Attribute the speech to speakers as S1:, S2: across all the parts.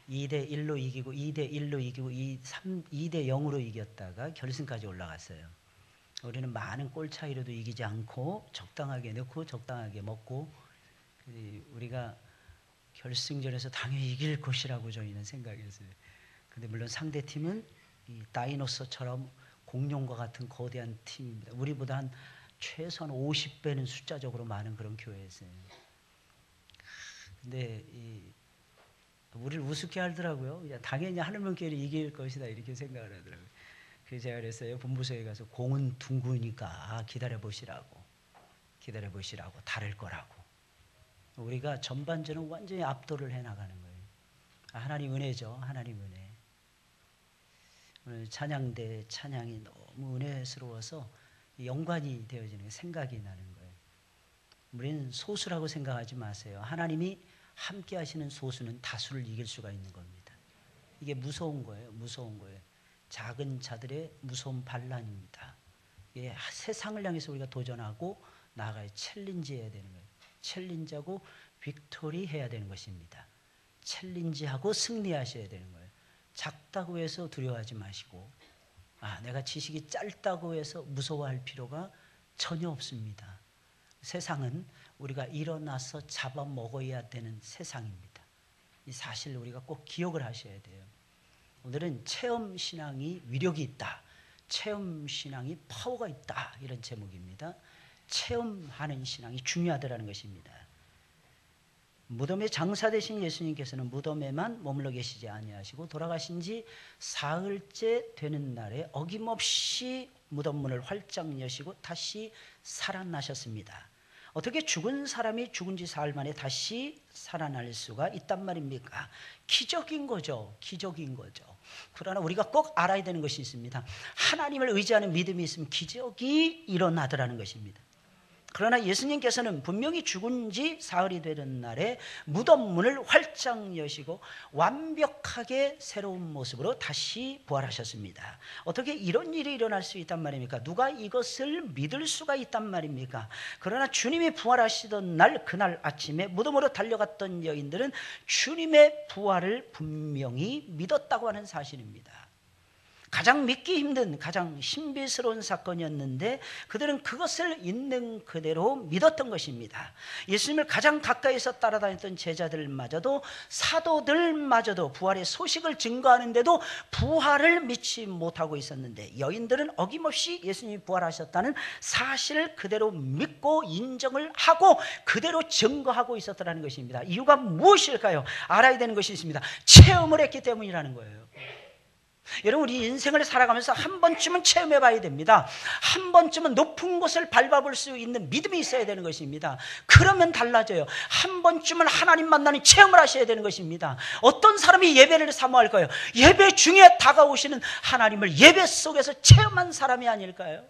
S1: 2대 1로 이기고 2대 1로 이기고 2대 0으로 이겼다가 결승까지 올라갔어요. 우리는 많은 골 차이로도 이기지 않고 적당하게 넣고 적당하게 먹고 우리가 결승전에서 당연히 이길 것이라고 저희는 생각했어요. 근데 물론 상대팀은 이 다이노서처럼 공룡과 같은 거대한 팀입니다. 우리보다 한 최소한 50배는 숫자적으로 많은 그런 교회였어요. 근데 우리를 우습게 하더라고요. 당연히 하늘문교회를 이길 것이다 이렇게 생각을 하더라고요. 그래서 제가 그랬어요. 본부서에 가서 공은 둥그니까 기다려보시라고 다를 거라고. 우리가 전반전은 완전히 압도를 해나가는 거예요. 하나님 은혜죠. 하나님 은혜. 오늘 찬양대 찬양이 너무 은혜스러워서 연관이 되어지는 생각이 나는 거예요. 우리는 소수라고 생각하지 마세요. 하나님이 함께 하시는 소수는 다수를 이길 수가 있는 겁니다. 이게 무서운 거예요. 무서운 거예요. 작은 자들의 무서운 반란입니다. 이게 세상을 향해서 우리가 도전하고 나아가야 챌린지해야 되는 거예요. 챌린지하고 빅토리 해야 되는 것입니다. 챌린지하고 승리하셔야 되는 거예요. 작다고 해서 두려워하지 마시고 내가 지식이 짧다고 해서 무서워할 필요가 전혀 없습니다. 세상은 우리가 일어나서 잡아먹어야 되는 세상입니다. 이 사실을 우리가 꼭 기억을 하셔야 돼요. 오늘은 체험신앙이 위력이 있다. 체험신앙이 파워가 있다. 이런 제목입니다. 체험하는 신앙이 중요하다는 것입니다. 무덤에 장사되신 예수님께서는 무덤에만 머물러 계시지 아니하시고 돌아가신 지 사흘째 되는 날에 어김없이 무덤 문을 활짝 여시고 다시 살아나셨습니다. 어떻게 죽은 사람이 죽은 지 사흘 만에 다시 살아날 수가 있단 말입니까? 기적인 거죠. 기적인 거죠. 그러나 우리가 꼭 알아야 되는 것이 있습니다. 하나님을 의지하는 믿음이 있으면 기적이 일어나더라는 것입니다. 그러나 예수님께서는 분명히 죽은 지 사흘이 되는 날에 무덤 문을 활짝 여시고 완벽하게 새로운 모습으로 다시 부활하셨습니다. 어떻게 이런 일이 일어날 수 있단 말입니까? 누가 이것을 믿을 수가 있단 말입니까? 그러나 주님이 부활하시던 날 그날 아침에 무덤으로 달려갔던 여인들은 주님의 부활을 분명히 믿었다고 하는 사실입니다. 가장 믿기 힘든 가장 신비스러운 사건이었는데 그들은 그것을 있는 그대로 믿었던 것입니다. 예수님을 가장 가까이서 따라다녔던 제자들마저도 사도들마저도 부활의 소식을 증거하는데도 부활을 믿지 못하고 있었는데 여인들은 어김없이 예수님이 부활하셨다는 사실을 그대로 믿고 인정을 하고 그대로 증거하고 있었다는 것입니다. 이유가 무엇일까요? 알아야 되는 것이 있습니다. 체험을 했기 때문이라는 거예요. 여러분 우리 인생을 살아가면서 한 번쯤은 체험해 봐야 됩니다. 한 번쯤은 높은 곳을 밟아볼 수 있는 믿음이 있어야 되는 것입니다. 그러면 달라져요. 한 번쯤은 하나님 만나는 체험을 하셔야 되는 것입니다. 어떤 사람이 예배를 사모할까요? 예배 중에 다가오시는 하나님을 예배 속에서 체험한 사람이 아닐까요?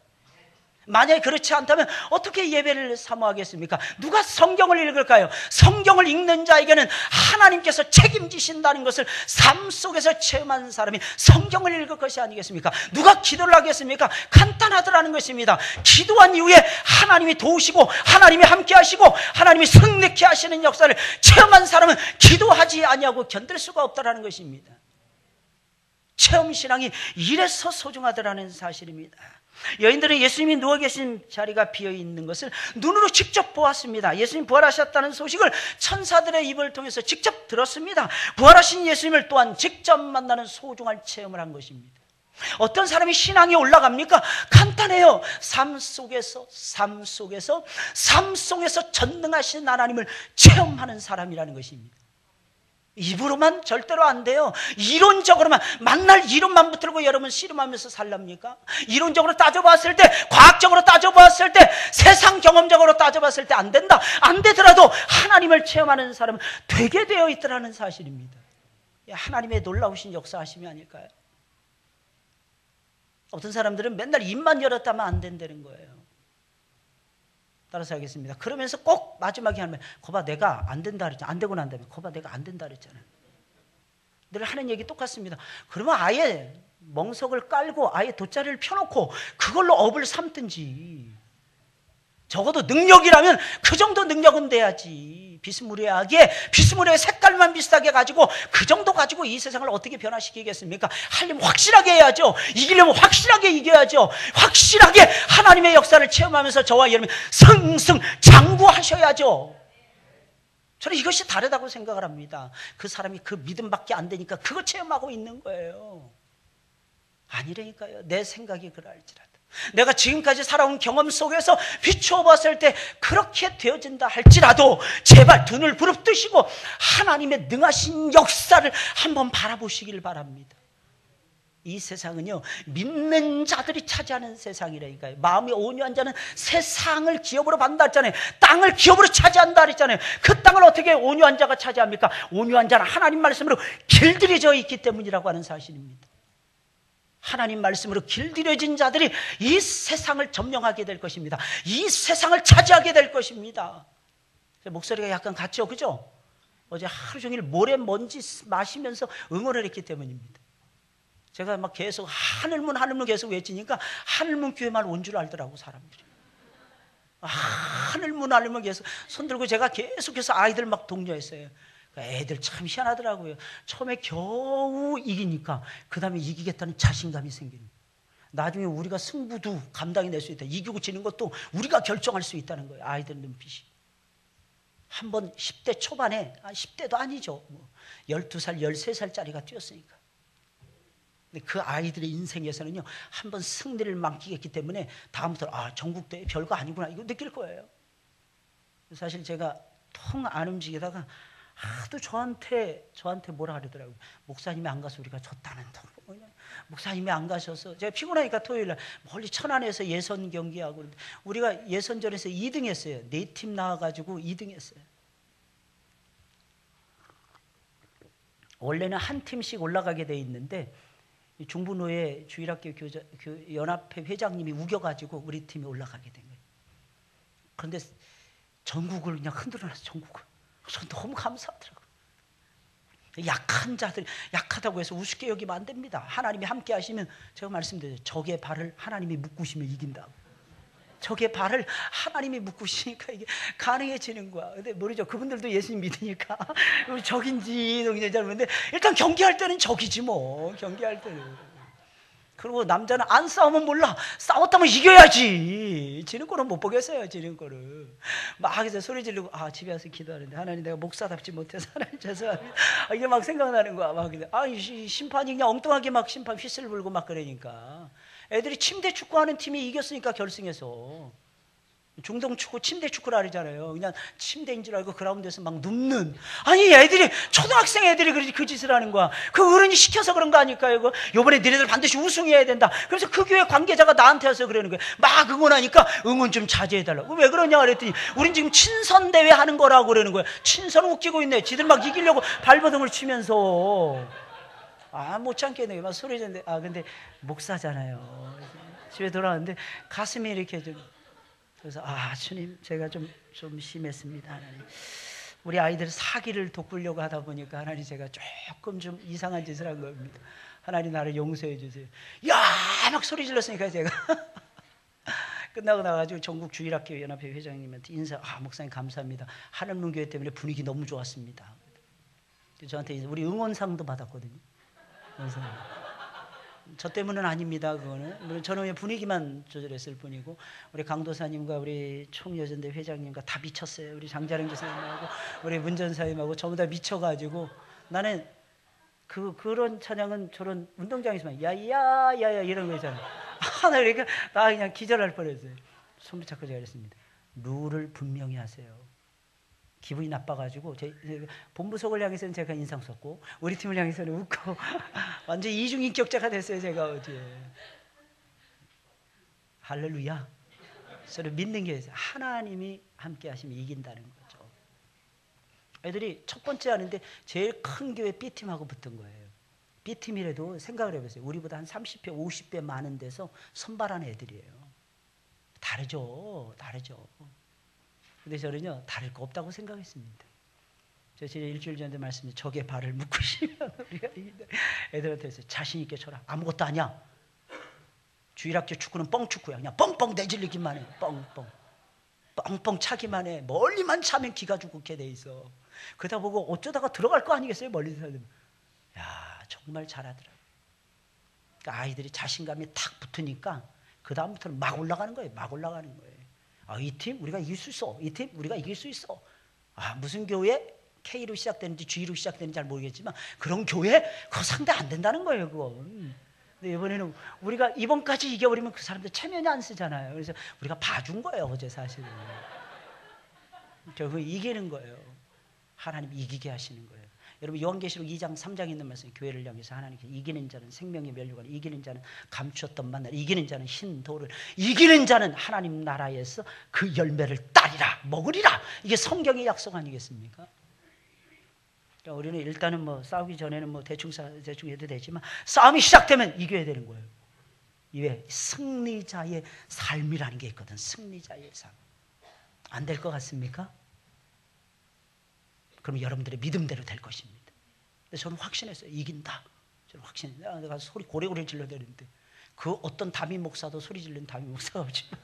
S1: 만약에 그렇지 않다면 어떻게 예배를 사모하겠습니까? 누가 성경을 읽을까요? 성경을 읽는 자에게는 하나님께서 책임지신다는 것을 삶 속에서 체험한 사람이 성경을 읽을 것이 아니겠습니까? 누가 기도를 하겠습니까? 간단하더라는 것입니다. 기도한 이후에 하나님이 도우시고 하나님이 함께 하시고 하나님이 승리케 하시는 역사를 체험한 사람은 기도하지 아니하고 견딜 수가 없다는 것입니다. 체험신앙이 이래서 소중하다는 사실입니다. 여인들은 예수님이 누워 계신 자리가 비어있는 것을 눈으로 직접 보았습니다. 예수님 부활하셨다는 소식을 천사들의 입을 통해서 직접 들었습니다. 부활하신 예수님을 또한 직접 만나는 소중한 체험을 한 것입니다. 어떤 사람이 신앙이 올라갑니까? 간단해요. 삶 속에서 전능하신 하나님을 체험하는 사람이라는 것입니다. 입으로만 절대로 안 돼요. 이론적으로만 만날 이론만 붙들고 여러분 씨름하면서 살랍니까? 이론적으로 따져봤을 때, 과학적으로 따져봤을 때, 세상 경험적으로 따져봤을 때 안 된다. 안 되더라도 하나님을 체험하는 사람은 되게 되어 있더라는 사실입니다. 하나님의 놀라우신 역사하심이 아닐까요? 어떤 사람들은 맨날 입만 열었다면 안 된다는 거예요. 따라서 하겠습니다. 그러면서 꼭 마지막에 하면 거봐 내가 안 된다 그랬잖아. 안 되고 난 다음에 거봐 내가 안 된다 그랬잖아. 늘 하는 얘기 똑같습니다. 그러면 아예 멍석을 깔고 아예 돗자리를 펴놓고 그걸로 업을 삼든지 적어도 능력이라면 그 정도 능력은 돼야지. 비스무리하게 비스무리의 색깔만 비슷하게 가지고 그 정도 가지고 이 세상을 어떻게 변화시키겠습니까? 하려면 확실하게 해야죠. 이기려면 확실하게 이겨야죠. 확실하게 하나님의 역사를 체험하면서 저와 여러분이 승승장구하셔야죠. 저는 이것이 다르다고 생각을 합니다. 그 사람이 그 믿음밖에 안 되니까 그거 체험하고 있는 거예요. 아니라니까요. 내 생각이 그럴지라도 내가 지금까지 살아온 경험 속에서 비추어 봤을 때 그렇게 되어진다 할지라도 제발 두 눈을 부릅뜨시고 하나님의 능하신 역사를 한번 바라보시길 바랍니다. 이 세상은요, 믿는 자들이 차지하는 세상이라니까요. 마음이 온유한 자는 세상을 기업으로 받는다 했잖아요. 땅을 기업으로 차지한다 했잖아요. 그 땅을 어떻게 온유한 자가 차지합니까? 온유한 자는 하나님 말씀으로 길들여져 있기 때문이라고 하는 사실입니다. 하나님 말씀으로 길들여진 자들이 이 세상을 점령하게 될 것입니다. 이 세상을 차지하게 될 것입니다. 목소리가 약간 같죠, 그죠? 어제 하루 종일 모래먼지 마시면서 응원을 했기 때문입니다. 제가 막 계속 하늘문 계속 외치니까 하늘문 교회만 온 줄 알더라고, 사람들이. 하늘문 계속 손 들고 제가 계속해서 아이들 막 독려했어요. 애들 참 희한하더라고요. 처음에 겨우 이기니까 그 다음에 이기겠다는 자신감이 생기는 거예요. 나중에 우리가 승부도 감당이 될 수 있다. 이기고 지는 것도 우리가 결정할 수 있다는 거예요. 아이들 눈빛이. 한번 10대 초반에, 10대도 아니죠. 12살, 13살짜리가 뛰었으니까. 근데 그 아이들의 인생에서는요, 한번 승리를 만끽했기 때문에 다음부터 전국대회 별거 아니구나 이거 느낄 거예요. 사실 제가 통 안 움직이다가 하도 저한테 뭐라 그러더라고요. 목사님이 안 가서 우리가 졌다는 통. 목사님이 안 가셔서 제가 피곤하니까 토요일날 멀리 천안에서 예선 경기하고 우리가 예선전에서 2등 했어요. 4팀 나와가지고 2등 했어요. 원래는 한 팀씩 올라가게 돼 있는데 중부노예 주일학교 연합회 회장님이 우겨가지고 우리 팀이 올라가게 된 거예요. 그런데 전국을 그냥 흔들어놨어. 전국을. 저 너무 감사하더라고요. 약한 자들, 약하다고 해서 우습게 여기면 안 됩니다. 하나님이 함께 하시면 제가 말씀드려요. 적의 발을 하나님이 묶으시면 이긴다고. 적의 발을 하나님이 묶으시니까 이게 가능해지는 거야. 근데 모르죠. 그분들도 예수님 믿으니까 적인지 잘 모르는데 일단 경기할 때는 적이지 뭐. 경기할 때는. 그리고 남자는 안 싸우면 몰라. 싸웠다면 이겨야지. 지는 거는 못 보겠어요. 지는 거를. 막 이제 소리 지르고 집에 와서 기도하는데 하나님 내가 목사답지 못해서 하나님 죄송합니다. 이게 막 생각나는 거야. 막 심판이 그냥 엉뚱하게 막 심판 휘슬 불고 막 그러니까. 애들이 침대 축구하는 팀이 이겼으니까 결승에서. 중동 축구 침대 축구라 그러잖아요. 그냥 침대인 줄 알고 그라운드에서 막 눕는. 아니 애들이 초등학생 애들이 그 짓을 하는 거야. 그 어른이 시켜서 그런 거 아닐까요? 요번에 너네들 반드시 우승해야 된다. 그래서 그 교회 관계자가 나한테 와서 그러는 거예요. 막 응원하니까 응원 좀 자제해달라고. 왜 그러냐 그랬더니 우린 지금 친선 대회 하는 거라고 그러는 거예요. 친선 웃기고 있네. 지들 막 이기려고 발버둥을 치면서. 못 참겠네. 막 소리 지르는데 근데 목사잖아요. 집에 돌아왔는데 가슴이 이렇게 좀. 그래서 주님 제가 좀 심했습니다. 하나님. 우리 아이들 사기를 돋구려고 하다 보니까 하나님 제가 조금 좀 이상한 짓을 한 겁니다. 하나님 나를 용서해 주세요. 막 소리 질렀으니까 제가 끝나고 나가지고 전국 주일학교 연합회 회장님한테 인사. 목사님 감사합니다. 하늘문 교회 때문에 분위기 너무 좋았습니다. 저한테 인사. 우리 응원상도 받았거든요. 저 때문은 아닙니다. 그거는 저는 분위기만 조절했을 뿐이고 우리 강도사님과 우리 총여전대 회장님과 다 미쳤어요. 우리 장자령 지사님하고 우리 문전사님하고 전부 다 미쳐가지고 나는 그런 찬양은 저런 운동장에서만 야야야야 이런 거 있잖아요. 나 그러니까 나 그냥 기절할 뻔했어요. 손 붙잡고 제가 그랬습니다. 룰을 분명히 하세요. 기분이 나빠가지고 본부석을 향해서는 제가 인상 썼고 우리 팀을 향해서는 웃고 완전 이중인격자가 됐어요. 제가 어제. 할렐루야. 저를 믿는 게 있어요. 하나님이 함께 하시면 이긴다는 거죠. 애들이 첫 번째 하는데 제일 큰 교회 B팀하고 붙은 거예요. B팀이라도 생각을 해보세요. 우리보다 한 30배 50배 많은 데서 선발한 애들이에요. 다르죠. 근데 저는요 다를 거 없다고 생각했습니다. 제가 일주일 전에 말씀드린 적의 발을 묶으시면 우리가 애들한테 자신 있게 쳐라. 아무것도 아니야. 주일학교 축구는 뻥축구야. 그냥 뻥뻥 내질리기만 해. 뻥뻥. 뻥뻥 차기만 해. 멀리만 차면 기가 죽게 돼 있어. 그러다 보고 어쩌다가 들어갈 거 아니겠어요? 멀리서 살면. 야, 정말 잘하더라. 그러니까 아이들이 자신감이 탁 붙으니까 그 다음부터는 막 올라가는 거예요. 막 올라가는 거예요. 아, 이 팀 우리가 이길 수 있어. 이 팀 우리가 이길 수 있어. 아, 무슨 교회? K로 시작되는지 G로 시작되는지 잘 모르겠지만 그런 교회 그거 상대 안 된다는 거예요. 그건. 근데 이번에는 우리가 이번까지 이겨버리면 그 사람들 체면이 안 쓰잖아요. 그래서 우리가 봐준 거예요. 어제 사실은. 결국 이기는 거예요. 하나님 이기게 하시는 거예요. 여러분 요한계시록 2장 3장에 있는 말씀, 교회를 향해서 하나님께서 이기는 자는 생명의 면류관, 이기는 자는 감추었던 만날, 이기는 자는 흰 돌을, 이기는 자는 하나님 나라에서 그 열매를 따리라, 먹으리라. 이게 성경의 약속 아니겠습니까? 그러니까 우리는 일단은 뭐 싸우기 전에는 뭐 대충 해도 되지만 싸움이 시작되면 이겨야 되는 거예요. 이게 승리자의 삶이라는 게 있거든. 승리자의 삶. 안 될 것 같습니까? 그럼 여러분들의 믿음대로 될 것입니다. 근데 저는 확신했어요. 이긴다. 저는 확신했어요. 내가 소리 고래고래 질러야 되는데 그 어떤 담임 목사도 소리 지르는 담임 목사가 없지만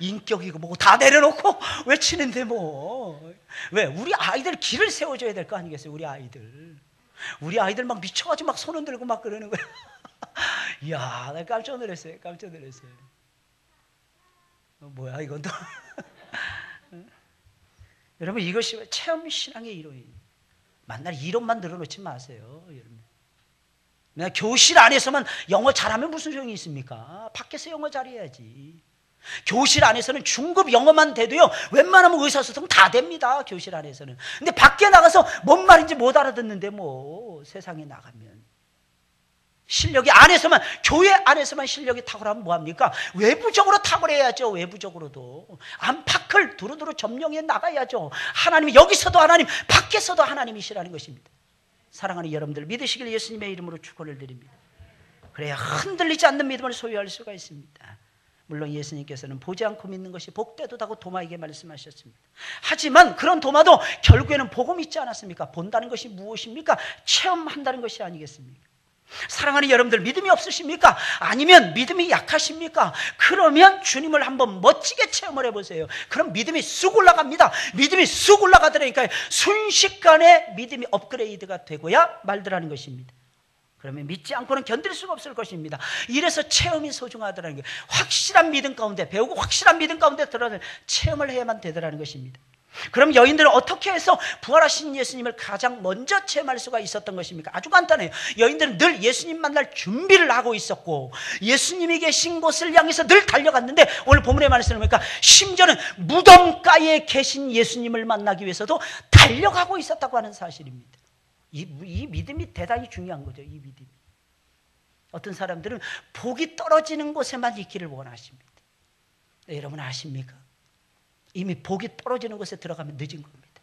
S1: 인격이고 뭐고 다 내려놓고 외치는데 뭐. 왜? 우리 아이들 길을 세워줘야 될 거 아니겠어요? 우리 아이들 막 미쳐가지고 막 손 흔들고 막 그러는 거야. 이야, 나 깜짝 놀랐어요. 깜짝 놀랐어요. 뭐야 이건 또. 여러분 이것이 체험신앙의 이론이에요. 만날 이론만 늘어놓지 마세요. 여러분. 그냥 교실 안에서만 영어 잘하면 무슨 소용이 있습니까? 밖에서 영어 잘해야지. 교실 안에서는 중급 영어만 돼도요 웬만하면 의사소통 다 됩니다. 교실 안에서는. 근데 밖에 나가서 뭔 말인지 못 알아듣는데 뭐 세상에 나가면 실력이 안에서만, 교회 안에서만 실력이 탁월하면 뭐합니까? 외부적으로 탁월해야죠. 외부적으로도 안팎을 두루두루 점령해 나가야죠. 하나님이 여기서도 하나님, 밖에서도 하나님이시라는 것입니다. 사랑하는 여러분들 믿으시길 예수님의 이름으로 축원을 드립니다. 그래야 흔들리지 않는 믿음을 소유할 수가 있습니다. 물론 예수님께서는 보지 않고 믿는 것이 복되도다고 도마에게 말씀하셨습니다. 하지만 그런 도마도 결국에는 복음이 있지 않았습니까? 본다는 것이 무엇입니까? 체험한다는 것이 아니겠습니까? 사랑하는 여러분들 믿음이 없으십니까? 아니면 믿음이 약하십니까? 그러면 주님을 한번 멋지게 체험을 해보세요. 그럼 믿음이 쑥 올라갑니다. 믿음이 쑥 올라가더라니까요. 순식간에 믿음이 업그레이드가 되고야 말더라는 것입니다. 그러면 믿지 않고는 견딜 수가 없을 것입니다. 이래서 체험이 소중하더라는 게, 확실한 믿음 가운데 배우고 확실한 믿음 가운데 들어가서 체험을 해야만 되더라는 것입니다. 그럼 여인들은 어떻게 해서 부활하신 예수님을 가장 먼저 체험할 수가 있었던 것입니까? 아주 간단해요. 여인들은 늘 예수님 만날 준비를 하고 있었고 예수님이 계신 곳을 향해서 늘 달려갔는데, 오늘 본문의 말씀을 보니까 심지어는 무덤가에 계신 예수님을 만나기 위해서도 달려가고 있었다고 하는 사실입니다. 이 믿음이 대단히 중요한 거죠. 이 믿음이. 어떤 사람들은 복이 떨어지는 곳에만 있기를 원하십니다. 여러분 아십니까? 이미 복이 떨어지는 곳에 들어가면 늦은 겁니다.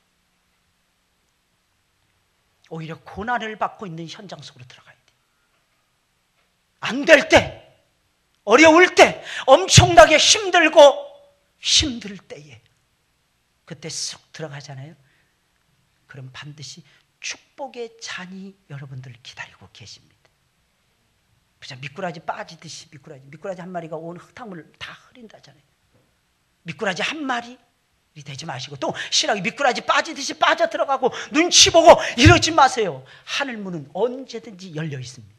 S1: 오히려 고난을 받고 있는 현장 속으로 들어가야 돼요. 안 될 때, 어려울 때, 엄청나게 힘들 때에 그때 쑥 들어가잖아요. 그럼 반드시 축복의 잔이 여러분들을 기다리고 계십니다. 미꾸라지 빠지듯이 미꾸라지 한 마리가 온 흙탕물을 다 흐린다잖아요. 미꾸라지 한 마리 되지 마시고, 또 신앙이 미꾸라지 빠지듯이 빠져 들어가고 눈치 보고 이러지 마세요. 하늘 문은 언제든지 열려 있습니다.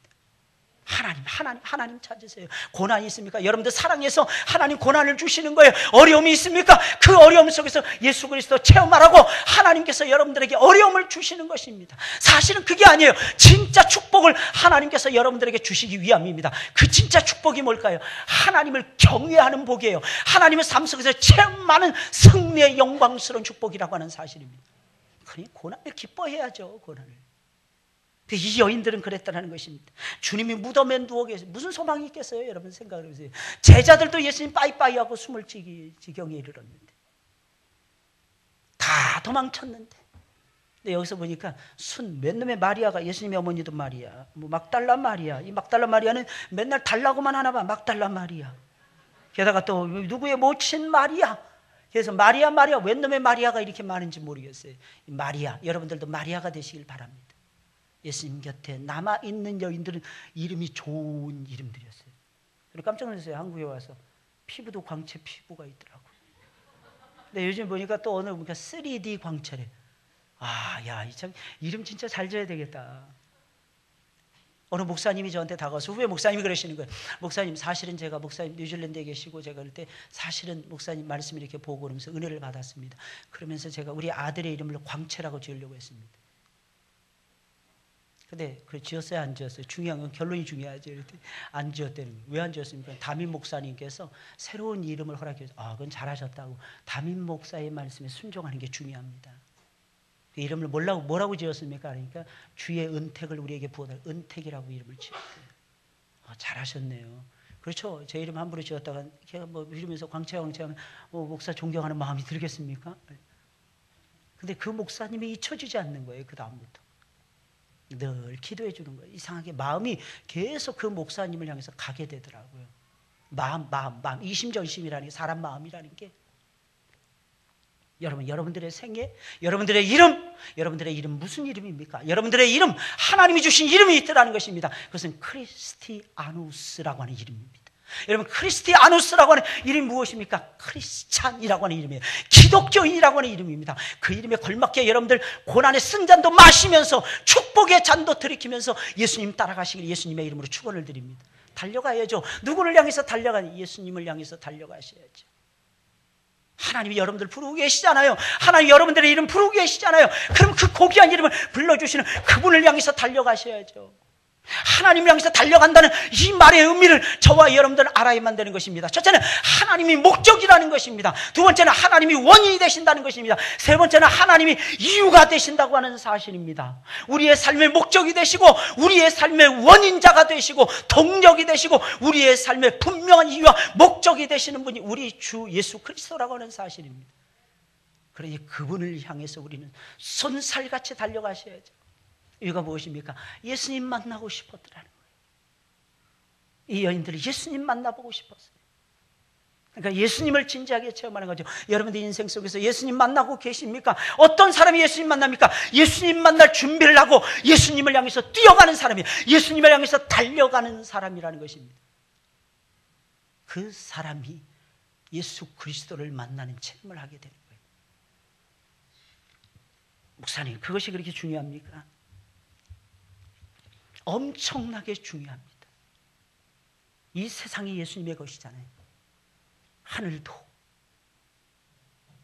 S1: 하나님 찾으세요. 고난이 있습니까? 여러분들 사랑해서 하나님 고난을 주시는 거예요. 어려움이 있습니까? 그 어려움 속에서 예수 그리스도 체험하라고 하나님께서 여러분들에게 어려움을 주시는 것입니다. 사실은 그게 아니에요. 진짜 축복을 하나님께서 여러분들에게 주시기 위함입니다. 그 진짜 축복이 뭘까요? 하나님을 경외하는 복이에요. 하나님의 삶 속에서 체험하는 승리의 영광스러운 축복이라고 하는 사실입니다. 그러니 고난을 기뻐해야죠. 고난을. 이 여인들은 그랬다는 것입니다. 주님이 무덤에 누워 계세요. 무슨 소망이 있겠어요? 여러분 생각을 해보세요. 제자들도 예수님 빠이빠이하고 숨을 지경에 이르렀는데, 다 도망쳤는데, 근데 여기서 보니까 몇 놈의 마리아가, 예수님의 어머니도 마리아, 뭐 막달라 마리아, 이 막달라 마리아는 맨날 달라고만 하나 봐. 막달라 마리아. 게다가 또 누구의 모친 마리아. 그래서 마리아 몇 놈의 마리아가 이렇게 많은지 모르겠어요. 마리아, 여러분들도 마리아가 되시길 바랍니다. 예수님 곁에 남아있는 여인들은 이름이 좋은 이름들이었어요. 깜짝 놀랐어요. 한국에 와서 피부도 광채 피부가 있더라고요. 근데 요즘 보니까 또 어느 보니까 3D 광채래. 아, 야, 이 참 이름 진짜 잘 지어야 되겠다. 어느 목사님이 저한테 다가와서, 후배 목사님이 그러시는 거예요. 목사님, 사실은 제가 목사님 뉴질랜드에 계시고 제가 그럴 때 사실은 목사님 말씀을 이렇게 보고 그러면서 은혜를 받았습니다. 그러면서 제가 우리 아들의 이름을 광채라고 지으려고 했습니다. 근데 그 지었어요, 안 지었어요? 중요한 건 결론이 중요하죠. 이랬더니 안 지었다는 거예요. 왜 안 지었습니까? 담임 목사님께서 새로운 이름을 허락해서, 아, 그건 잘하셨다고. 담임 목사의 말씀에 순종하는 게 중요합니다. 그 이름을 뭐라고 지었습니까? 그러니까 주의 은택을 우리에게 부어달, 은택이라고 이름을 지었어요. 아, 잘하셨네요. 그렇죠. 제 이름 함부로 지었다가 뭐 이러면서 광채하면 목사 존경하는 마음이 들겠습니까? 근데 그 목사님이 잊혀지지 않는 거예요. 그 다음부터 늘 기도해 주는 거예요. 이상하게 마음이 계속 그 목사님을 향해서 가게 되더라고요. 마음, 이심전심이라는 게, 사람 마음이라는 게. 여러분, 여러분들의 생애, 여러분들의 이름 무슨 이름입니까? 여러분들의 이름, 하나님이 주신 이름이 있더라는 것입니다. 그것은 크리스티아누스라고 하는 이름입니다. 여러분, 크리스티아누스라고 하는 이름이 무엇입니까? 크리스찬이라고 하는 이름이에요. 기독교인이라고 하는 이름입니다. 그 이름에 걸맞게 여러분들 고난의 쓴잔도 마시면서 축복의 잔도 들이키면서 예수님 따라가시길 예수님의 이름으로 축원을 드립니다. 달려가야죠. 누구를 향해서 예수님을 향해서 달려가셔야죠. 하나님이 여러분들 부르고 계시잖아요. 하나님이 여러분들의 이름 부르고 계시잖아요. 그럼 그 고귀한 이름을 불러주시는 그분을 향해서 달려가셔야죠. 하나님을 향해서 달려간다는 이 말의 의미를 저와 여러분들은 알아야만 되는 것입니다. 첫째는 하나님이 목적이라는 것입니다. 두 번째는 하나님이 원인이 되신다는 것입니다. 세 번째는 하나님이 이유가 되신다고 하는 사실입니다. 우리의 삶의 목적이 되시고 우리의 삶의 원인자가 되시고 동력이 되시고 우리의 삶의 분명한 이유와 목적이 되시는 분이 우리 주 예수 그리스도라고 하는 사실입니다. 그러니 그분을 향해서 우리는 손살같이 달려가셔야죠. 이유가 무엇입니까? 예수님 만나고 싶었더라는 거예요. 이 여인들이 예수님 만나보고 싶었어요. 그러니까 예수님을 진지하게 체험하는 거죠. 여러분들 인생 속에서 예수님 만나고 계십니까? 어떤 사람이 예수님 만납니까? 예수님 만날 준비를 하고 예수님을 향해서 뛰어가는 사람이, 예수님을 향해서 달려가는 사람이라는 것입니다. 그 사람이 예수 그리스도를 만나는 체험을 하게 되는 거예요. 목사님, 그것이 그렇게 중요합니까? 엄청나게 중요합니다. 이 세상이 예수님의 것이잖아요. 하늘도,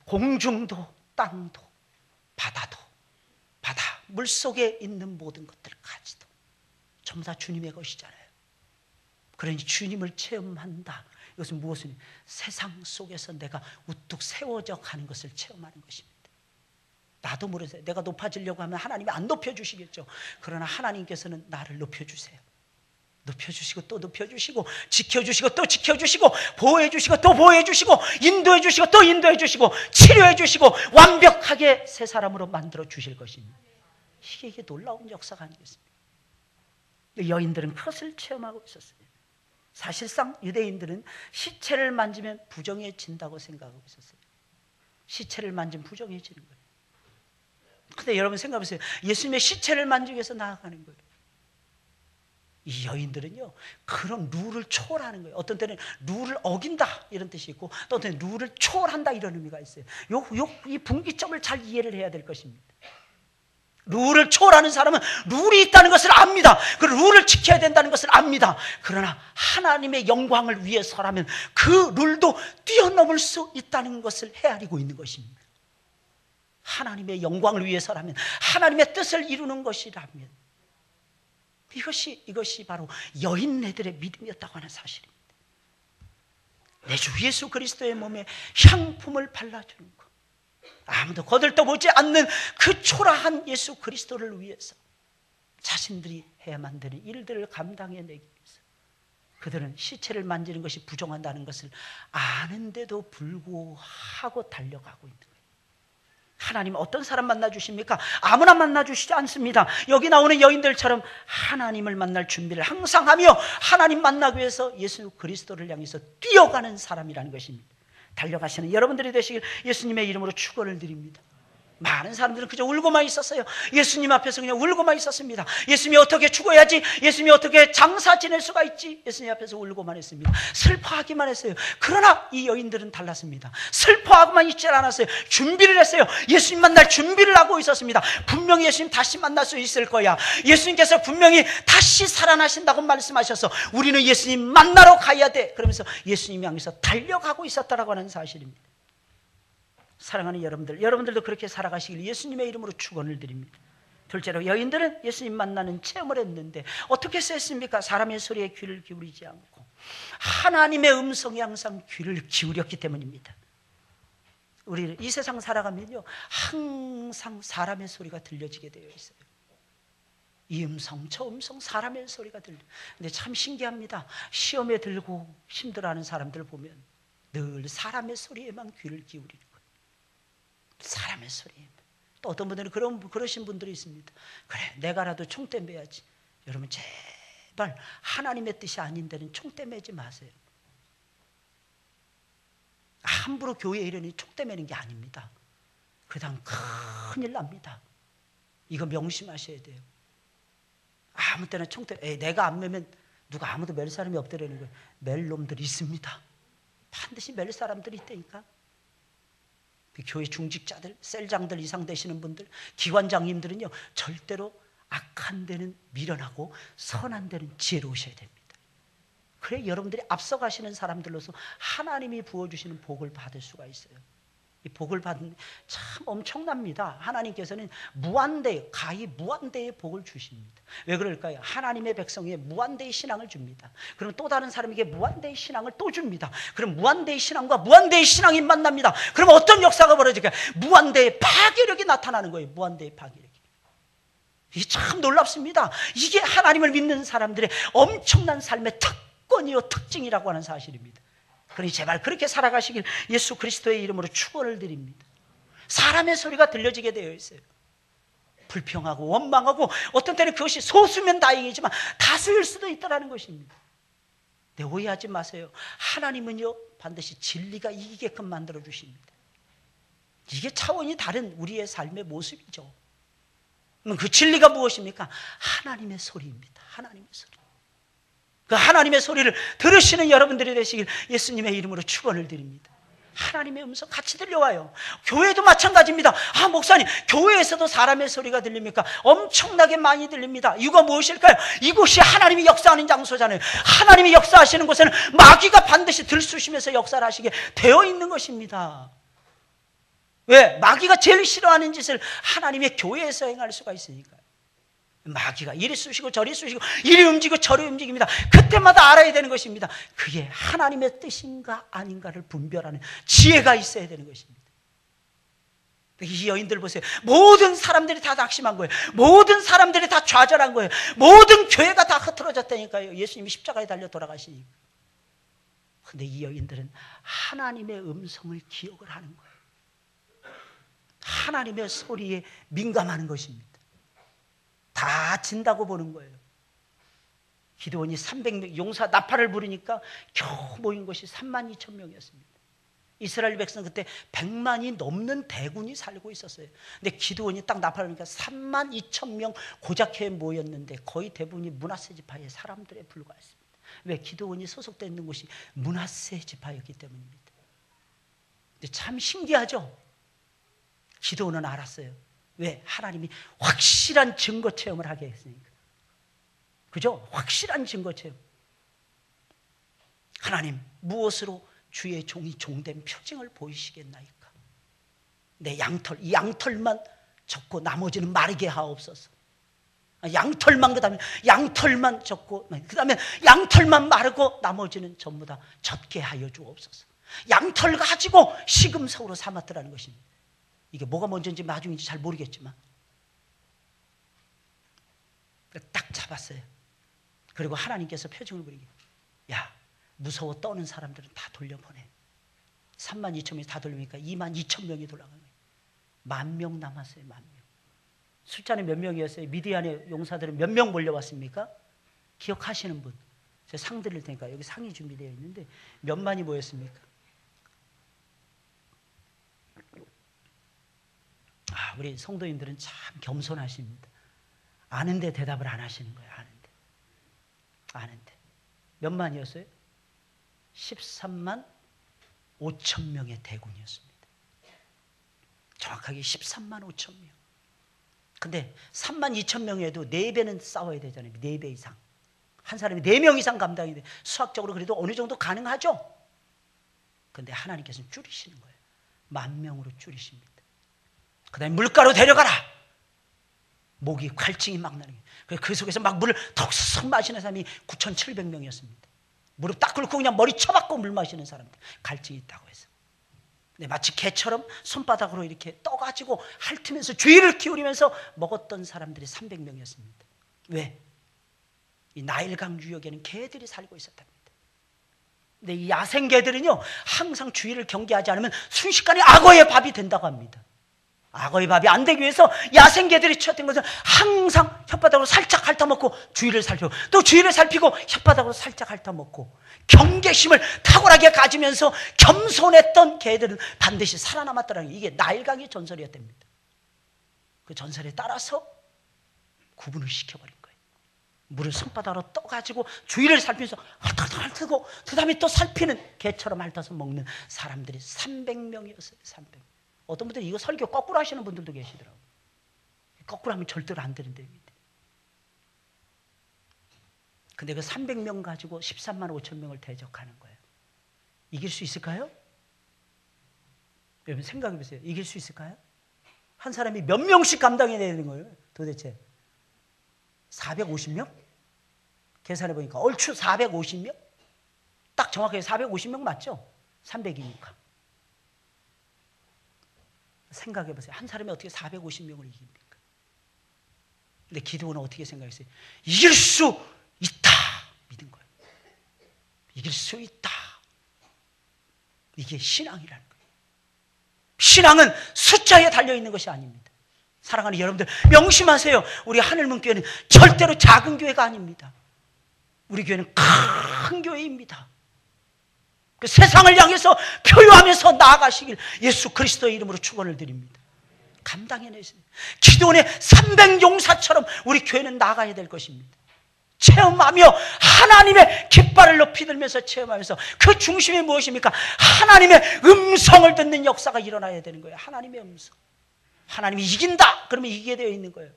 S1: 공중도, 땅도, 바다도, 물속에 있는 모든 것들까지도 전부 다 주님의 것이잖아요. 그러니 주님을 체험한다. 이것은 무엇이냐? 세상 속에서 내가 우뚝 세워져 가는 것을 체험하는 것입니다. 나도 모르세요. 내가 높아지려고 하면 하나님이 안 높여주시겠죠. 그러나 하나님께서는 나를 높여주세요. 높여주시고 또 높여주시고, 지켜주시고 또 지켜주시고, 보호해주시고 또 보호해주시고, 인도해주시고 또 인도해주시고, 치료해주시고 완벽하게 새 사람으로 만들어 주실 것입니다. 이게 놀라운 역사가 아니겠습니까? 여인들은 그것을 체험하고 있었어요. 사실상 유대인들은 시체를 만지면 부정해진다고 생각하고 있었어요. 시체를 만지면 부정해지는 거예요. 근데 여러분 생각해보세요. 예수님의 시체를 만지기 위해서 나아가는 거예요. 이 여인들은요, 그런 룰을 초월하는 거예요. 어떤 때는 룰을 어긴다 이런 뜻이 있고, 또 어떤 때는 룰을 초월한다 이런 의미가 있어요. 이 분기점을 잘 이해를 해야 될 것입니다. 룰을 초월하는 사람은 룰이 있다는 것을 압니다. 그 룰을 지켜야 된다는 것을 압니다. 그러나 하나님의 영광을 위해서라면 그 룰도 뛰어넘을 수 있다는 것을 헤아리고 있는 것입니다. 하나님의 영광을 위해서라면, 하나님의 뜻을 이루는 것이라면, 이것이 바로 여인네들의 믿음이었다고 하는 사실입니다. 내 주 예수 그리스도의 몸에 향품을 발라주는 것, 아무도 거들떠보지 않는 그 초라한 예수 그리스도를 위해서 자신들이 해야만 되는 일들을 감당해내기 위해서 그들은 시체를 만지는 것이 부정한다는 것을 아는데도 불구하고 달려가고 있는 거예요. 하나님은 어떤 사람 만나주십니까? 아무나 만나주시지 않습니다. 여기 나오는 여인들처럼 하나님을 만날 준비를 항상 하며 하나님 만나기 위해서 예수 그리스도를 향해서 뛰어가는 사람이라는 것입니다. 달려가시는 여러분들이 되시길 예수님의 이름으로 축원을 드립니다. 많은 사람들은 그저 울고만 있었어요. 예수님 앞에서 그냥 울고만 있었습니다. 예수님이 어떻게 죽어야지, 예수님이 어떻게 장사 지낼 수가 있지, 예수님 앞에서 울고만 했습니다. 슬퍼하기만 했어요. 그러나 이 여인들은 달랐습니다. 슬퍼하고만 있지 않았어요. 준비를 했어요. 예수님 만날 준비를 하고 있었습니다. 분명히 예수님 다시 만날 수 있을 거야. 예수님께서 분명히 다시 살아나신다고 말씀하셔서 우리는 예수님 만나러 가야 돼, 그러면서 예수님 향해서 달려가고 있었다라고 하는 사실입니다. 사랑하는 여러분들, 여러분들도 그렇게 살아가시길 예수님의 이름으로 축원을 드립니다. 둘째로, 여인들은 예수님 만나는 체험을 했는데 어떻게 했습니까? 사람의 소리에 귀를 기울이지 않고 하나님의 음성에 항상 귀를 기울였기 때문입니다. 우리 이 세상 살아가면요, 항상 사람의 소리가 들려지게 되어 있어요. 이 음성, 저 음성, 사람의 소리가 들려. 근데 참 신기합니다. 시험에 들고 힘들어하는 사람들 보면 늘 사람의 소리에만 귀를 기울이는 거예요. 사람의 소리에. 또 어떤 분들은 그러신 분들이 있습니다. 그래, 내가라도 총대 매야지. 여러분, 제발 하나님의 뜻이 아닌 데는 총대 매지 마세요. 함부로 교회에 이러니 총대 매는 게 아닙니다. 그다음 큰일 납니다. 이거 명심하셔야 돼요. 아무 때나 총대, 내가 안 매면 누가 아무도 맬 사람이 없더라는 거예요. 맬 놈들이 있습니다. 반드시 맬 사람들이 있다니까. 교회 중직자들, 셀장들 이상 되시는 분들, 기관장님들은요, 절대로 악한 데는 미련하고 선한 데는 지혜로우셔야 됩니다. 그래 여러분들이 앞서가시는 사람들로서 하나님이 부어주시는 복을 받을 수가 있어요. 이 복을 받는 참 엄청납니다. 하나님께서는 가히 무한대의 복을 주십니다. 왜 그럴까요? 하나님의 백성에게 무한대의 신앙을 줍니다. 그럼 또 다른 사람에게 무한대의 신앙을 또 줍니다. 그럼 무한대의 신앙과 무한대의 신앙이 만납니다. 그럼 어떤 역사가 벌어질까요? 무한대의 파괴력이 나타나는 거예요. 무한대의 파괴력이. 이게 참 놀랍습니다. 이게 하나님을 믿는 사람들의 엄청난 삶의 특권이요 특징이라고 하는 사실입니다. 그러니 제발 그렇게 살아가시길 예수 그리스도의 이름으로 축원을 드립니다. 사람의 소리가 들려지게 되어 있어요. 불평하고 원망하고 어떤 때는 그것이 소수면 다행이지만 다수일 수도 있다는 것입니다. 네, 오해하지 마세요. 하나님은요 반드시 진리가 이기게끔 만들어 주십니다. 이게 차원이 다른 우리의 삶의 모습이죠. 그 진리가 무엇입니까? 하나님의 소리입니다. 하나님의 소리. 그 하나님의 소리를 들으시는 여러분들이 되시길 예수님의 이름으로 축원을 드립니다. 하나님의 음성 같이 들려와요. 교회도 마찬가지입니다. 아, 목사님, 교회에서도 사람의 소리가 들립니까? 엄청나게 많이 들립니다. 이유가 무엇일까요? 이곳이 하나님이 역사하는 장소잖아요. 하나님이 역사하시는 곳에는 마귀가 반드시 들쑤시면서 역사를 하시게 되어 있는 것입니다. 왜? 마귀가 제일 싫어하는 짓을 하나님의 교회에서 행할 수가 있으니까요. 마귀가 이리 쑤시고 저리 쑤시고 이리 움직이고 저리 움직입니다. 그때마다 알아야 되는 것입니다. 그게 하나님의 뜻인가 아닌가를 분별하는 지혜가 있어야 되는 것입니다. 이 여인들 보세요. 모든 사람들이 다 낙심한 거예요. 모든 사람들이 다 좌절한 거예요. 모든 교회가 다 흐트러졌다니까요. 예수님이 십자가에 달려 돌아가시니까. 그런데 이 여인들은 하나님의 음성을 기억을 하는 거예요. 하나님의 소리에 민감하는 것입니다. 다 진다고 보는 거예요. 기드온이 300명 용사 나팔을 부르니까 겨우 모인 것이 32,000명이었습니다. 이스라엘 백성은 그때 100만이 넘는 대군이 살고 있었어요. 근데 기드온이 딱 나팔을 부르니까 32,000명 고작해 모였는데 거의 대부분이 므낫세 지파의 사람들에 불과했습니다. 왜? 기드온이 소속되어 있는 곳이 므낫세 지파였기 때문입니다. 근데 참 신기하죠? 기드온은 알았어요. 왜? 하나님이 확실한 증거 체험을 하게 했으니까. 그죠? 확실한 증거 체험. 하나님, 무엇으로 주의 종이 종된 표징을 보이시겠나이까? 내 양털, 이 양털만 적고 나머지는 마르게 하옵소서. 양털만, 그 다음에 양털만 적고, 그 다음에 양털만 마르고 나머지는 전부 다 젖게 하여 주옵소서. 양털 가지고 시금석으로 삼았더라는 것입니다. 이게 뭐가 먼저인지 나중인지 잘 모르겠지만 딱 잡았어요. 그리고 하나님께서 표징을 부리게, 야, 무서워 떠는 사람들은 다 돌려보내. 32,000명이 다 돌리니까 22,000명이 돌아간 거예요. 10,000명 남았어요. 10,000명. 숫자는 몇 명이었어요? 미디안의 용사들은 몇 명 몰려왔습니까? 기억하시는 분? 제가 상 드릴 테니까 여기 상이 준비되어 있는데 몇 만이 모였습니까? 우리 성도님들은 참 겸손하십니다. 아는데 대답을 안 하시는 거예요. 아는데. 몇 만이었어요? 13만 5천 명의 대군이었습니다. 정확하게 13만 5천 명. 근데 3만 2천 명에도 4배는 싸워야 되잖아요. 4배 이상. 한 사람이 4명 이상 감당이 돼. 수학적으로 그래도 어느 정도 가능하죠? 근데 하나님께서는 줄이시는 거예요. 10,000명으로 줄이십니다. 그 다음에 물가로 데려가라. 목이 갈증이 막 나는 거예요. 그 속에서 막 물을 턱턱 마시는 사람이 9,700명이었습니다. 무릎 딱 꿇고 그냥 머리 쳐박고 물 마시는 사람들. 갈증이 있다고 해서. 근데 마치 개처럼 손바닥으로 이렇게 떠가지고 핥으면서 주의를 기울이면서 먹었던 사람들이 300명이었습니다. 왜? 이 나일강 유역에는 개들이 살고 있었답니다. 근데 이 야생 개들은요, 항상 주의를 경계하지 않으면 순식간에 악어의 밥이 된다고 합니다. 악어의 밥이 안 되기 위해서 야생 개들이 취했던 것은 항상 혓바닥으로 살짝 핥아먹고 주의를 살피고 또 주의를 살피고 혓바닥으로 살짝 핥아먹고 경계심을 탁월하게 가지면서 겸손했던 개들은 반드시 살아남았더라는 게 이게 나일강의 전설이었답니다. 그 전설에 따라서 구분을 시켜버린 거예요. 물을 손바닥으로 떠가지고 주위를 살피면서 핥고 그 다음에 또 살피는 개처럼 핥아서 먹는 사람들이 300명이었어요. 300명. 어떤 분들은 이거 설교 거꾸로 하시는 분들도 계시더라고요. 거꾸로 하면 절대로 안 되는데. 근데 그 300명 가지고 13만 5천 명을 대적하는 거예요. 이길 수 있을까요? 여러분 생각해 보세요. 이길 수 있을까요? 한 사람이 몇 명씩 감당해야 되는 거예요? 도대체 450명? 계산해 보니까 얼추 450명? 딱 정확하게 450명 맞죠? 300이니까. 생각해 보세요. 한 사람이 어떻게 450명을 이깁니까? 근데 기드온은 어떻게 생각했어요? 이길 수 있다. 믿은 거예요. 이길 수 있다. 이게 신앙이라는 거예요. 신앙은 숫자에 달려있는 것이 아닙니다. 사랑하는 여러분들 명심하세요. 우리 하늘문교회는 절대로 작은 교회가 아닙니다. 우리 교회는 큰 교회입니다. 그 세상을 향해서 표효하면서 나아가시길 예수 그리스도의 이름으로 축원을 드립니다. 감당해내세요. 기도원의 300용사처럼 우리 교회는 나아가야 될 것입니다. 체험하며 하나님의 깃발을 높이 들면서 체험하면서 그 중심이 무엇입니까? 하나님의 음성을 듣는 역사가 일어나야 되는 거예요. 하나님의 음성. 하나님이 이긴다. 그러면 이기게 되어 있는 거예요.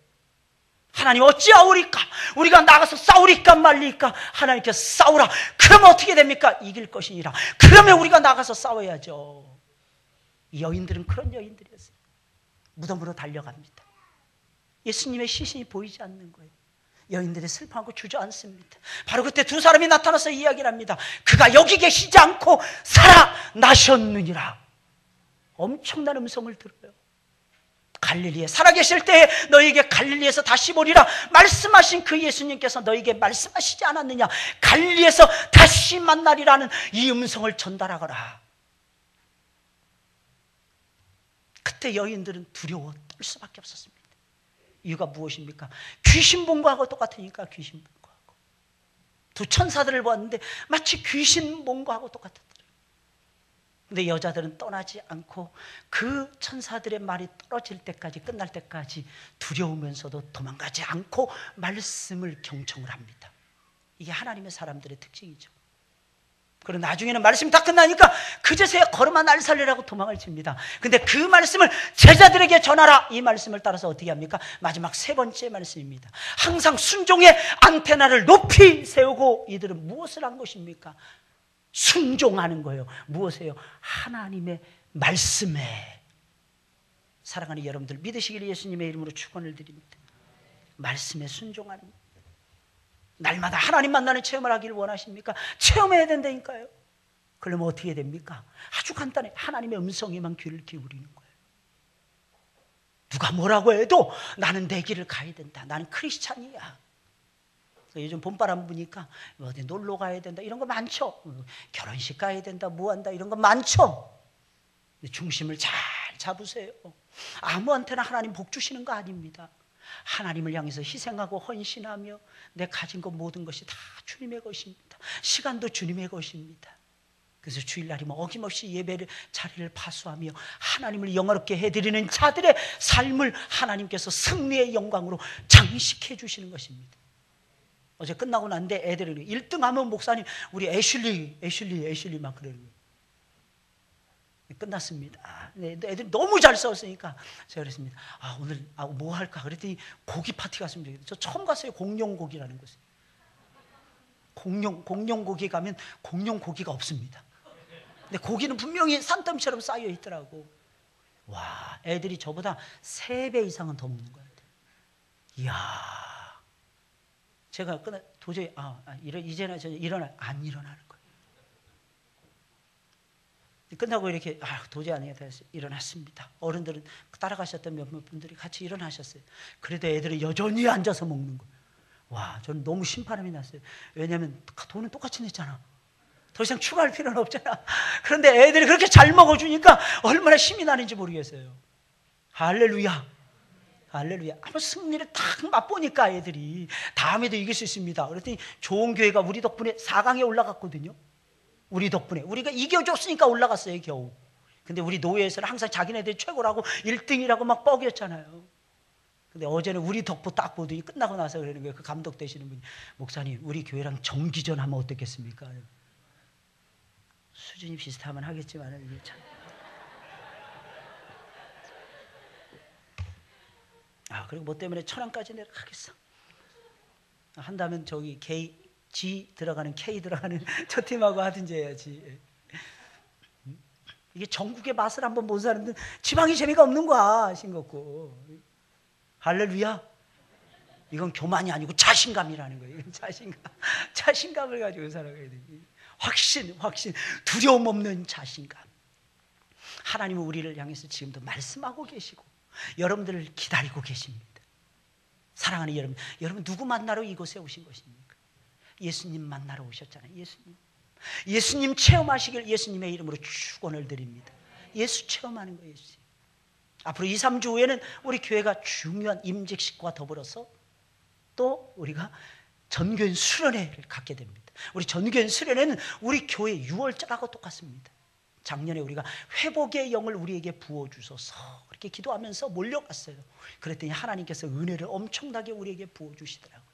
S1: 하나님 어찌하오리까? 우리가 나가서 싸우리까 말리까? 하나님께서 싸우라. 그러면 어떻게 됩니까? 이길 것이니라. 그러면 우리가 나가서 싸워야죠. 이 여인들은 그런 여인들이었어요. 무덤으로 달려갑니다. 예수님의 시신이 보이지 않는 거예요. 여인들이 슬퍼하고 주저앉습니다. 바로 그때 두 사람이 나타나서 이야기를 합니다. 그가 여기 계시지 않고 살아나셨느니라. 엄청난 음성을 들어요. 갈릴리에 살아계실 때에 너희에게 갈릴리에서 다시 보리라 말씀하신 그 예수님께서 너희에게 말씀하시지 않았느냐. 갈릴리에서 다시 만나리라는 이 음성을 전달하거라. 그때 여인들은 두려워 떨 수밖에 없었습니다. 이유가 무엇입니까? 귀신 본 거하고 똑같으니까. 귀신 본 거하고. 두 천사들을 보았는데 마치 귀신 본 거하고 똑같았더라고요. 근데 여자들은 떠나지 않고 그 천사들의 말이 떨어질 때까지, 끝날 때까지 두려우면서도 도망가지 않고 말씀을 경청을 합니다. 이게 하나님의 사람들의 특징이죠. 그리고 나중에는 말씀이 다 끝나니까 그제서야 걸음아 날 살리라고 도망을 칩니다. 근데 그 말씀을 제자들에게 전하라. 이 말씀을 따라서 어떻게 합니까? 마지막 세 번째 말씀입니다. 항상 순종의 안테나를 높이 세우고 이들은 무엇을 한 것입니까? 순종하는 거예요. 무엇이에요? 하나님의 말씀에. 사랑하는 여러분들 믿으시기를 예수님의 이름으로 축원을 드립니다. 말씀에 순종하는 거예요. 날마다 하나님 만나는 체험을 하기를 원하십니까? 체험해야 된다니까요. 그러면 어떻게 됩니까? 아주 간단해. 하나님의 음성에만 귀를 기울이는 거예요. 누가 뭐라고 해도 나는 내 길을 가야 된다. 나는 크리스찬이야. 요즘 봄바람 부니까 어디 놀러 가야 된다 이런 거 많죠. 결혼식 가야 된다, 뭐 한다 이런 거 많죠. 근데 중심을 잘 잡으세요. 아무한테나 하나님 복 주시는 거 아닙니다. 하나님을 향해서 희생하고 헌신하며 내 가진 것 모든 것이 다 주님의 것입니다. 시간도 주님의 것입니다. 그래서 주일날이면 어김없이 예배를 자리를 파수하며 하나님을 영화롭게 해드리는 자들의 삶을 하나님께서 승리의 영광으로 장식해 주시는 것입니다. 어제 끝나고 난데 애들이 1등하면 목사님 우리 애슐리 막 그러는 거예요. 끝났습니다. 애들이 너무 잘 싸웠으니까 제가 그랬습니다. 오늘 뭐 할까? 그랬더니 고기 파티 갔으면 좋겠어요. 저 처음 갔어요. 공룡고기라는 곳에. 공룡고기 가면 공룡고기가 없습니다. 근데 고기는 분명히 산더미처럼 쌓여 있더라고. 와, 애들이 저보다 3배 이상은 더 먹는 것 같아요. 이야, 제가 도저히 이제는 안 일어나는 거예요. 끝나고 이렇게 도저히 안 되겠다 해서 일어났습니다. 어른들은 따라가셨던 몇몇 분들이 같이 일어나셨어요. 그래도 애들은 여전히 앉아서 먹는 거예요. 와, 저는 너무 심판함이 났어요. 왜냐하면 돈은 똑같이 냈잖아. 더 이상 추가할 필요는 없잖아. 그런데 애들이 그렇게 잘 먹어주니까 얼마나 힘이 나는지 모르겠어요. 할렐루야. 할렐루야. 한번 승리를 딱 맛보니까 애들이 다음에도 이길 수 있습니다. 그랬더니 좋은 교회가 우리 덕분에 4강에 올라갔거든요. 우리 덕분에. 우리가 이겨줬으니까 올라갔어요, 겨우. 근데 우리 노예에서는 항상 자기네들이 최고라고 1등이라고 막 뻐겼잖아요. 근데 어제는 우리 덕분 딱 보더니 끝나고 나서 그러는 거예요. 그 감독 되시는 분이, 목사님 우리 교회랑 정기전 하면 어떻겠습니까? 수준이 비슷하면 하겠지만 이게 참. 그리고 뭐 때문에 천안까지 내려가겠어? 한다면 저기 G 들어가는 K 들어가는 저 팀하고 하든지 해야지. 이게 전국의 맛을 한번 본 사람들은 지방이 재미가 없는 거야. 싱겁고. 할렐루야. 이건 교만이 아니고 자신감이라는 거예요. 이건 자신감을 가지고 살아가야 돼. 확신, 두려움 없는 자신감. 하나님은 우리를 향해서 지금도 말씀하고 계시고 여러분들을 기다리고 계십니다. 사랑하는 여러분 누구 만나러 이곳에 오신 것입니까? 예수님 만나러 오셨잖아요. 예수님 체험하시길 예수님의 이름으로 축원을 드립니다. 예수 체험하는 거예요. 예수. 앞으로 2, 3주 후에는 우리 교회가 중요한 임직식과 더불어서 또 우리가 전교인 수련회를 갖게 됩니다. 우리 전교인 수련회는 우리 교회 6월절하고 똑같습니다. 작년에 우리가 회복의 영을 우리에게 부어주셔서 그렇게 기도하면서 몰려갔어요. 그랬더니 하나님께서 은혜를 엄청나게 우리에게 부어주시더라고요.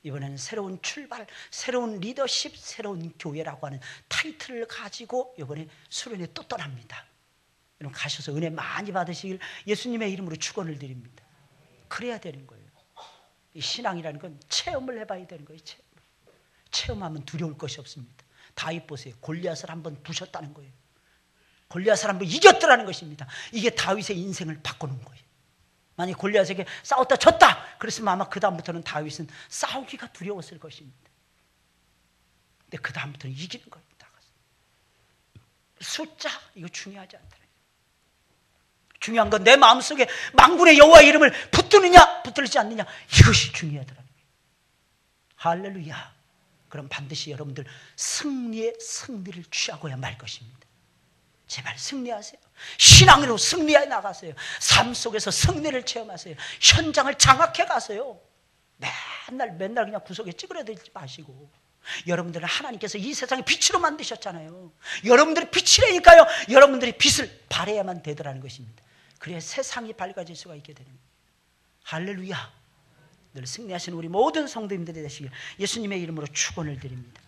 S1: 이번에는 새로운 출발, 새로운 리더십, 새로운 교회라고 하는 타이틀을 가지고 이번에 수련회 또 떠납니다. 여러분 가셔서 은혜 많이 받으시길 예수님의 이름으로 축원을 드립니다. 그래야 되는 거예요. 이 신앙이라는 건 체험을 해봐야 되는 거예요. 체험하면 두려울 것이 없습니다. 다윗 보세요. 골리앗을 한번 부셨다는 거예요. 골리앗을 한번 이겼더라는 것입니다. 이게 다윗의 인생을 바꿔놓은 거예요. 만약 골리앗에게 싸웠다 졌다 그랬으면 아마 그 다음부터는 다윗은 싸우기가 두려웠을 것입니다. 근데 그 다음부터는 이기는 거예요. 숫자 이거 중요하지 않더라. 중요한 건 내 마음속에 만군의 여호와의 이름을 붙드느냐 붙들지 않느냐 이것이 중요하더라는 거예요. 할렐루야. 그럼 반드시 여러분들 승리의 승리를 취하고야 말 것입니다. 제발 승리하세요. 신앙으로 승리해 나가세요. 삶 속에서 승리를 체험하세요. 현장을 장악해 가세요. 맨날 그냥 구석에 찌그러들지 마시고. 여러분들은 하나님께서 이 세상에 빛으로 만드셨잖아요. 여러분들이 빛이라니까요. 여러분들이 빛을 발해야만 되더라는 것입니다. 그래야 세상이 밝아질 수가 있게 되는 거예요. 할렐루야. 늘 승리하시는 우리 모든 성도님들이 되시길 예수님의 이름으로 축원을 드립니다.